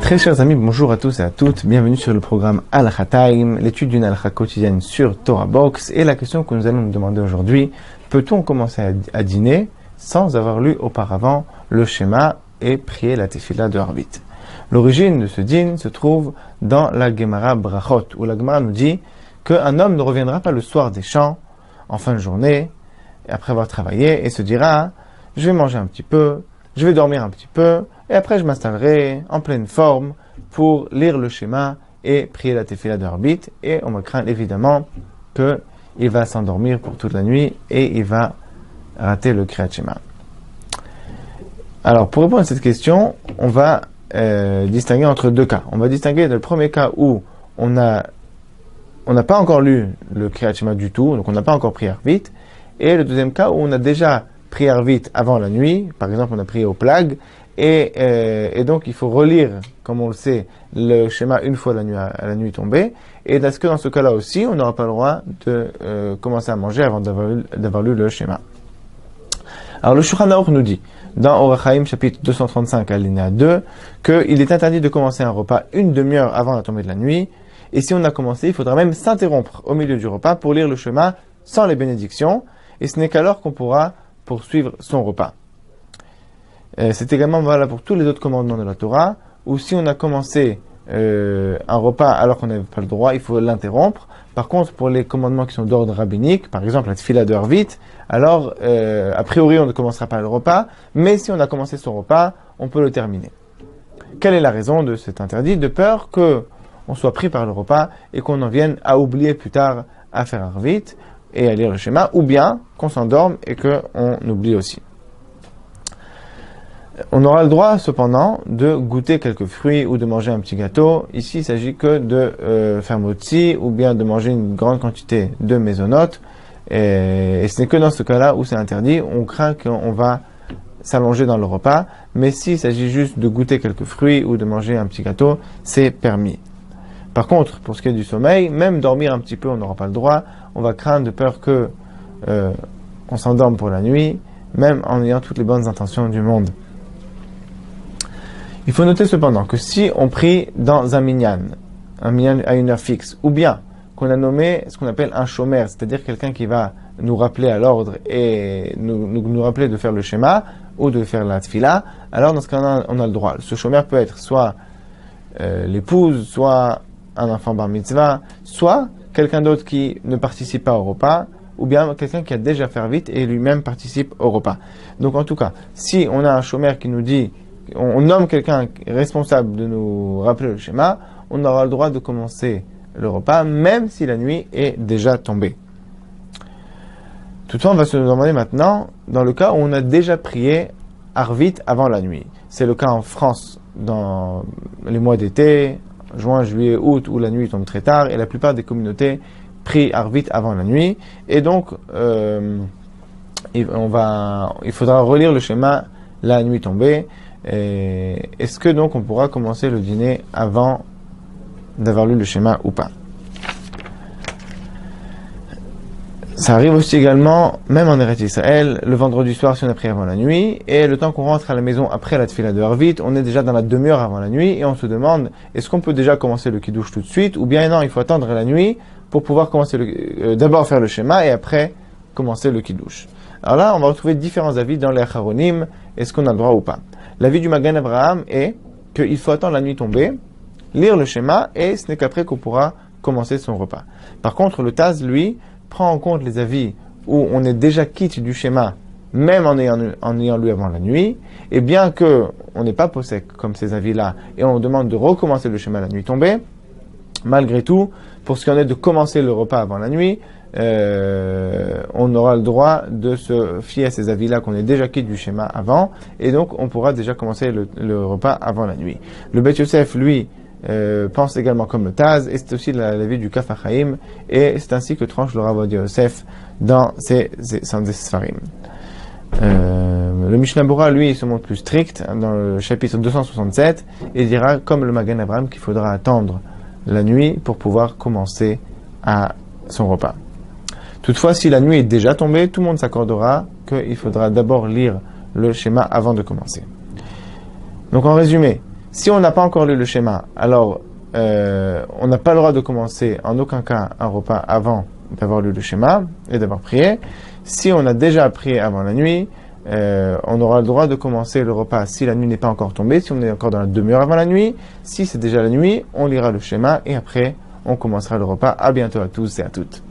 Très chers amis, bonjour à tous et à toutes, bienvenue sur le programme Halakha Time, l'étude d'une halakha quotidienne sur Torah Box. Et la question que nous allons nous demander aujourd'hui, peut-on commencer à dîner sans avoir lu auparavant le schéma et prier la tefila de Harvit? L'origine de ce dîner se trouve dans la Gemara Brachot, où la Gemara nous dit qu'un homme ne reviendra pas le soir des champs, en fin de journée, après avoir travaillé, et se dira « je vais manger un petit peu, je vais dormir un petit peu, et après je m'installerai en pleine forme pour lire le schéma et prier la tefila de Harvit. » Et on me craint évidemment qu'il va s'endormir pour toute la nuit et il va rater le Kriyat Shema. Alors, pour répondre à cette question, on va distinguer entre deux cas. On va distinguer le premier cas où on n'a pas encore lu le Kriyat Shema du tout, donc on n'a pas encore prié Harvit, et le deuxième cas où on a déjà prié Harvit avant la nuit, par exemple on a prié au Plag, et donc il faut relire, comme on le sait, le schéma une fois à la nuit tombée, et est-ce que dans ce cas-là aussi, on n'aura pas le droit de commencer à manger avant d'avoir lu le schéma. Alors le Shulchan Aruch nous dit, dans Orach Chaim chapitre 235 alinéa 2, qu'il est interdit de commencer un repas une demi-heure avant la tombée de la nuit, et si on a commencé, il faudra même s'interrompre au milieu du repas pour lire le schéma sans les bénédictions, et ce n'est qu'alors qu'on pourra poursuivre son repas. C'est également valable pour tous les autres commandements de la Torah, où si on a commencé un repas alors qu'on n'avait pas le droit, il faut l'interrompre. Par contre, pour les commandements qui sont d'ordre rabbinique, par exemple la tefila de Harvit, alors a priori on ne commencera pas le repas, mais si on a commencé son repas, on peut le terminer. Quelle est la raison de cet interdit? De peur qu'on soit pris par le repas et qu'on en vienne à oublier plus tard à faire Harvit et à lire le schéma, ou bien qu'on s'endorme et qu'on oublie aussi. On aura le droit, cependant, de goûter quelques fruits ou de manger un petit gâteau. Ici, il s'agit que de faire motzi ou bien de manger une grande quantité de mésonotes. Et ce n'est que dans ce cas-là où c'est interdit. On craint qu'on va s'allonger dans le repas. Mais s'il s'agit juste de goûter quelques fruits ou de manger un petit gâteau, c'est permis. Par contre, pour ce qui est du sommeil, même dormir un petit peu, on n'aura pas le droit. On va craindre de peur que on s'endorme pour la nuit, même en ayant toutes les bonnes intentions du monde. Il faut noter cependant que si on prie dans un minyan à une heure fixe, ou bien qu'on a nommé ce qu'on appelle un shomer, c'est-à-dire quelqu'un qui va nous rappeler à l'ordre et nous rappeler de faire le schéma ou de faire la tfila, alors dans ce cas-là, on a le droit. Ce shomer peut être soit l'épouse, soit un enfant bar mitzvah, soit quelqu'un d'autre qui ne participe pas au repas, ou bien quelqu'un qui a déjà fait vite et lui-même participe au repas. Donc en tout cas, si on a un shomer qui nous dit, on nomme quelqu'un responsable de nous rappeler le schéma, on aura le droit de commencer le repas, même si la nuit est déjà tombée. Toutefois, on va se demander maintenant, dans le cas où on a déjà prié Harvit avant la nuit. C'est le cas en France, dans les mois d'été, juin, juillet, août, où la nuit tombe très tard, et la plupart des communautés prient Harvit avant la nuit, et donc il faudra relire le schéma la nuit tombée. Est-ce que donc on pourra commencer le dîner avant d'avoir lu le schéma ou pas? Ça arrive aussi également, même en Eretz Israël, le vendredi soir si on a prié avant la nuit, et le temps qu'on rentre à la maison après la tefila de Harvit, on est déjà dans la demi-heure avant la nuit, et on se demande, est-ce qu'on peut déjà commencer le kiddush tout de suite, ou bien non, il faut attendre la nuit pour pouvoir commencer d'abord faire le schéma, et après commencer le kiddush. Alors là, on va retrouver différents avis dans les Acharonim, est-ce qu'on a le droit ou pas. L'avis du Magen Avraham est qu'il faut attendre la nuit tombée, lire le schéma, et ce n'est qu'après qu'on pourra commencer son repas. Par contre, le Taz, lui, prend en compte les avis où on est déjà quitte du schéma, même en ayant lu avant la nuit, et bien que on n'est pas possèque comme ces avis-là, et on demande de recommencer le schéma la nuit tombée, malgré tout, pour ce qui en est de commencer le repas avant la nuit, on aura le droit de se fier à ces avis-là qu'on est déjà quitte du schéma avant, et donc on pourra déjà commencer le repas avant la nuit. Le Beth Yosef, lui, pense également comme le Taz, et c'est aussi l'avis du Kaf HaChaim, et c'est ainsi que tranche le Rav Ovadia Yosef dans ses Sfarim. Le Mishnah Bora, lui, se montre plus strict dans le chapitre 267, et dira, comme le Magen Avraham, qu'il faudra attendre la nuit pour pouvoir commencer à son repas. Toutefois, si la nuit est déjà tombée, tout le monde s'accordera qu'il faudra d'abord lire le schéma avant de commencer. Donc en résumé, Si on n'a pas encore lu le schéma, alors on n'a pas le droit de commencer en aucun cas un repas avant d'avoir lu le schéma et d'avoir prié. Si on a déjà prié avant la nuit, on aura le droit de commencer le repas si la nuit n'est pas encore tombée, si on est encore dans la demi-heure avant la nuit. Si c'est déjà la nuit, on lira le schéma et après on commencera le repas. À bientôt à tous et à toutes.